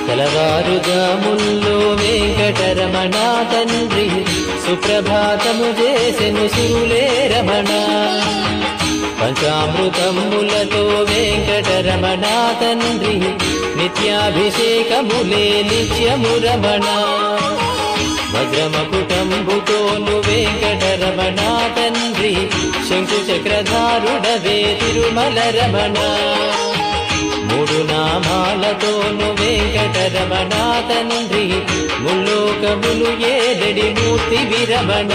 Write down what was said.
తెలవారుజాముల్లో వెంకటరమణ తండ్రి సుప్రభాతము చేసెను సురులే రమణ. పంచామృతములతో వెంకటరమణ తండ్రి నిత్యాభిషేకములే నిత్యము రమణ. వజ్రమకుటంబుతోను వెంకటరమణ తండ్రి శంకు చక్రధారుడవే తిరుమల రమణ. మూడు నామాలతోను వెంకటరమణ తండ్రి ముల్లోకములు ఏదడి మూర్తి విరమణ.